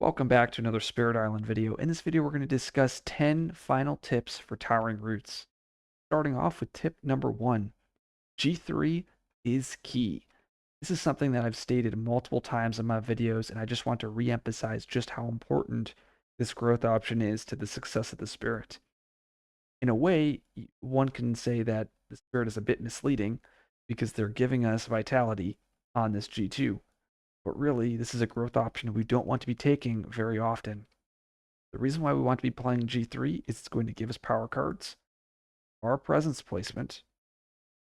Welcome back to another Spirit Island video. In this video, we're going to discuss 10 final tips for towering roots. Starting off with tip number 1, G3 is key. This is something that I've stated multiple times in my videos, and I just want to re-emphasize just how important this growth option is to the success of the Spirit. In a way, one can say that the Spirit is a bit misleading because they're giving us vitality on this G2. But really, this is a growth option we don't want to be taking very often. The reason why we want to be playing G3 is it's going to give us power cards, our presence placement,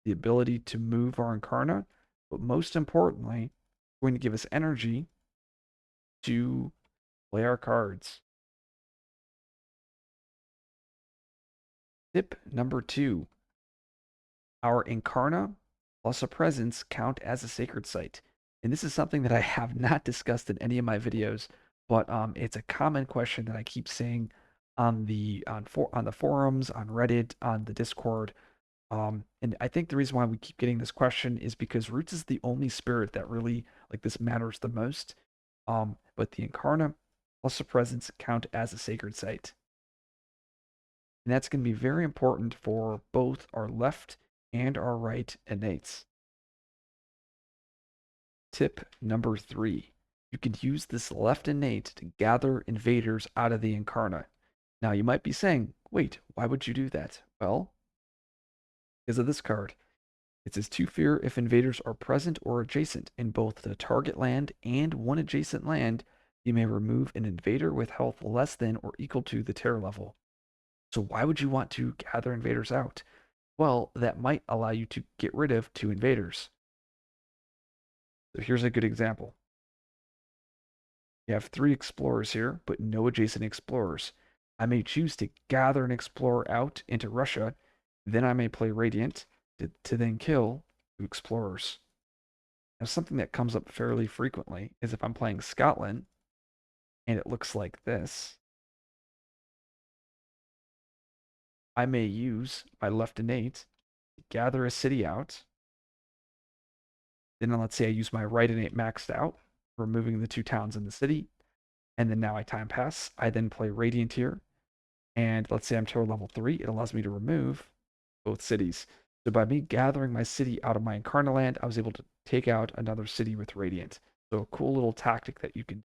the ability to move our Incarna, but most importantly, it's going to give us energy to play our cards. Tip number 2, our Incarna plus a presence count as a sacred site. And this is something that I have not discussed in any of my videos, but it's a common question that I keep seeing on the forums, on Reddit, on the Discord. And I think the reason why we keep getting this question is because Roots is the only spirit that really like this matters the most. But the Incarna plus a presence count as a sacred site. And that's going to be very important for both our left and our right innates. Tip number 3. You can use this left innate to gather invaders out of the Incarna. Now you might be saying, wait, why would you do that? Well, because of this card. It says 2 fear if invaders are present or adjacent in both the target land and one adjacent land, you may remove an invader with health less than or equal to the terror level. So why would you want to gather invaders out? Well, that might allow you to get rid of 2 invaders. So here's a good example. You have 3 explorers here, but no adjacent explorers. I may choose to gather an explorer out into Russia, then I may play Radiant to then kill 2 explorers. Now, something that comes up fairly frequently is if I'm playing Scotland and it looks like this, I may use my left innate to gather a city out. Then let's say I use my right innate maxed out, removing the 2 towns in the city. And then now I time pass. I then play Radiant here. And let's say I'm terror level 3. It allows me to remove both cities. So by me gathering my city out of my Incarna land, I was able to take out another city with Radiant. So a cool little tactic that you can.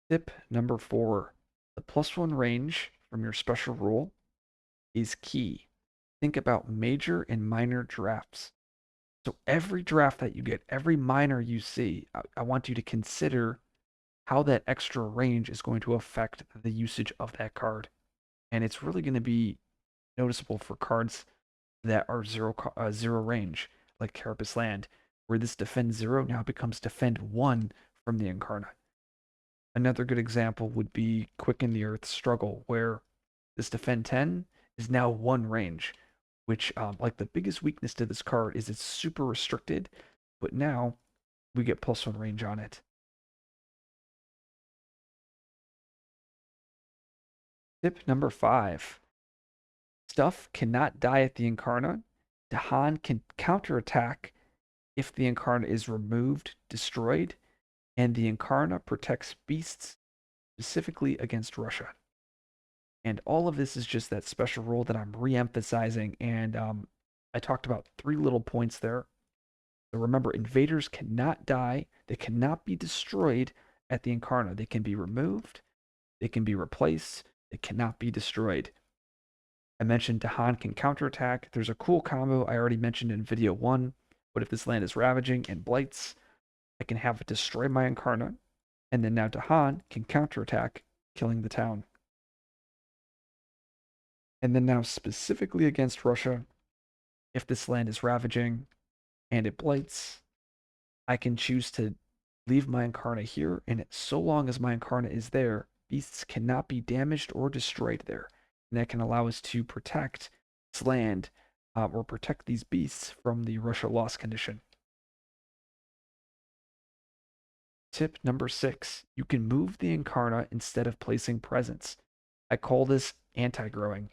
Tip number 4. The +1 range from your special rule is key. Think about major and minor drafts. So every draft that you get, every minor you see, I want you to consider how that extra range is going to affect the usage of that card. And it's really going to be noticeable for cards that are zero range, like Carapace Land, where this defend 0 now becomes defend 1 from the Incarna. Another good example would be Quicken the Earth Struggle, where this defend 10 is now 1 range, which like the biggest weakness to this card is it's super restricted, but now we get +1 range on it. Tip number 5. Stuff cannot die at the Incarna. Dahan can counterattack if the Incarna is removed, destroyed, and the Incarna protects beasts specifically against Russia. And all of this is just that special rule that I'm re-emphasizing, and I talked about 3 little points there. So remember, invaders cannot die, they cannot be destroyed at the Incarna. They can be removed, they can be replaced, they cannot be destroyed. I mentioned Dahan can counterattack. There's a cool combo I already mentioned in video 1. But if this land is ravaging and blights, I can have it destroy my Incarna, and then now Dahan can counterattack, killing the town. And then now specifically against Russia, if this land is ravaging and it blights, I can choose to leave my Incarna here, and so long as my Incarna is there, beasts cannot be damaged or destroyed there. And that can allow us to protect this land or protect these beasts from the Russia loss condition. Tip number 6. You can move the Incarna instead of placing presence. I call this anti-growing.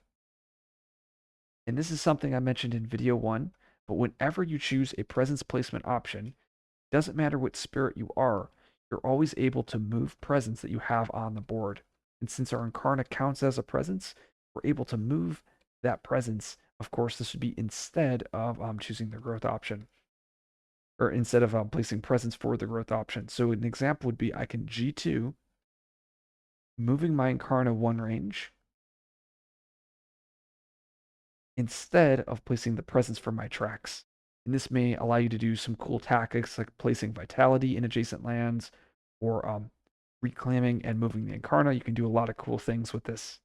And this is something I mentioned in video 1, but whenever you choose a presence placement option, Doesn't matter what spirit you are, you're always able to move presence that you have on the board. And since our Incarna counts as a presence, we're able to move that presence. Of course, this would be instead of choosing the growth option, or instead of placing presence for the growth option. So an example would be I can G2, moving my Incarna one range, instead of placing the presence for my tracks. And this may allow you to do some cool tactics like placing vitality in adjacent lands or reclaiming and moving the Incarna. You can do a lot of cool things with this.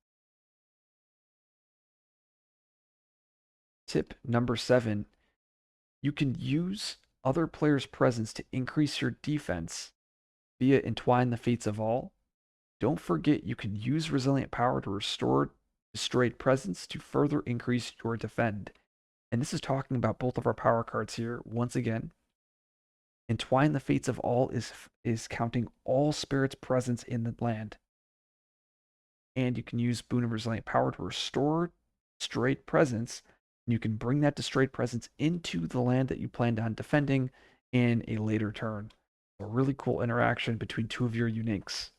Tip number 7, you can use other players' presence to increase your defense via Entwine the Fates of All. Don't forget you can use Resilient Power to restore destroyed presence to further increase your defend. And this is talking about both of our power cards here. Once again, Entwine the Fates of All is counting all spirits' presence in the land. And you can use Boon of Resilient Power to restore destroyed presence. And you can bring that destroyed presence into the land that you planned on defending in a later turn. A really cool interaction between two of your uniques.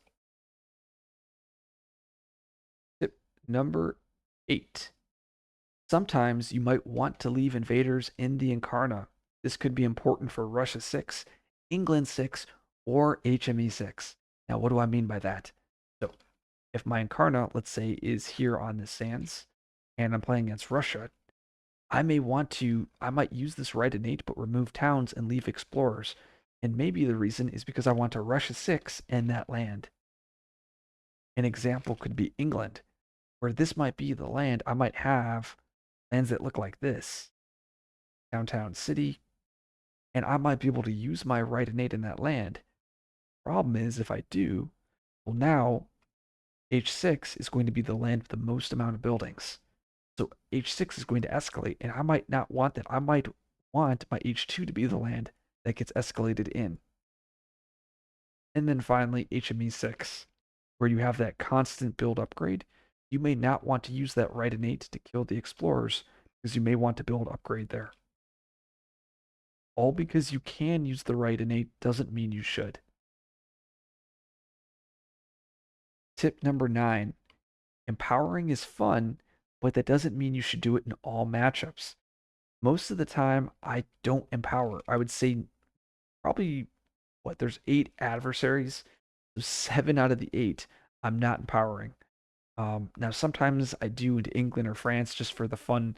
Tip number 8. Sometimes you might want to leave invaders in the Incarna. This could be important for Russia 6, England 6, or HME 6. Now, what do I mean by that? So, if my Incarna, let's say, is here on the sands, and I'm playing against Russia, I might use this right innate, but remove towns and leave explorers. And maybe the reason is because I want to Russia 6 in that land. An example could be England, where this might be the land I might have lands that look like this. Downtown city, and I might be able to use my right innate in that land. Problem is, if I do, well, now H6 is going to be the land with the most amount of buildings. So H6 is going to escalate, and I might not want that. I might want my H2 to be the land that gets escalated in. And then finally, HME6, where you have that constant build upgrade. You may not want to use that right innate to kill the explorers, because you may want to build upgrade there. All because you can use the right innate doesn't mean you should. Tip number 9, empowering is fun, but that doesn't mean you should do it in all matchups. Most of the time, I don't empower. I would say probably, there's 8 adversaries. So 7 out of the 8, I'm not empowering. Now, sometimes I do into England or France just for the fun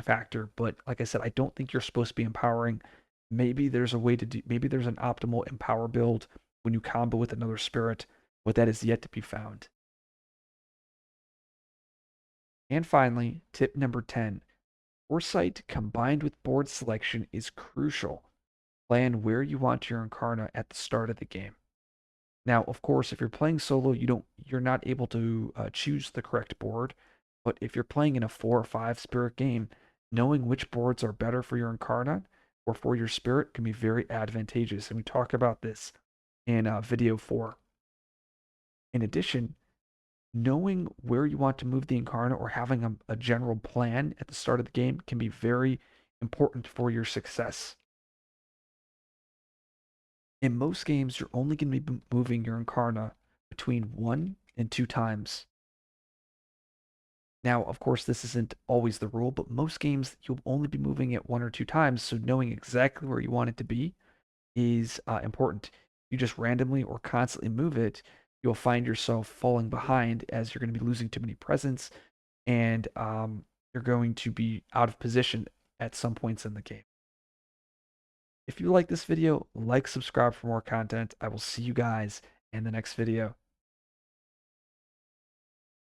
factor. But like I said, I don't think you're supposed to be empowering. Maybe there's a way to do, maybe there's an optimal empower build when you combo with another spirit, but that is yet to be found. And finally, tip number 10, foresight combined with board selection is crucial. Plan where you want your Incarna at the start of the game. Now, of course, if you're playing solo, you're not able to choose the correct board. But if you're playing in a 4 or 5 spirit game, knowing which boards are better for your Incarna or for your spirit can be very advantageous. And we talk about this in video 4. In addition, knowing where you want to move the Incarna or having a general plan at the start of the game can be very important for your success. In most games, you're only going to be moving your Incarna between 1 and 2 times. Now, of course, this isn't always the rule, but most games you'll only be moving it 1 or 2 times, so knowing exactly where you want it to be is important. If you just randomly or constantly move it, you'll find yourself falling behind as you're going to be losing too many presents, and you're going to be out of position at some points in the game. If you like this video, like, subscribe for more content. I will see you guys in the next video.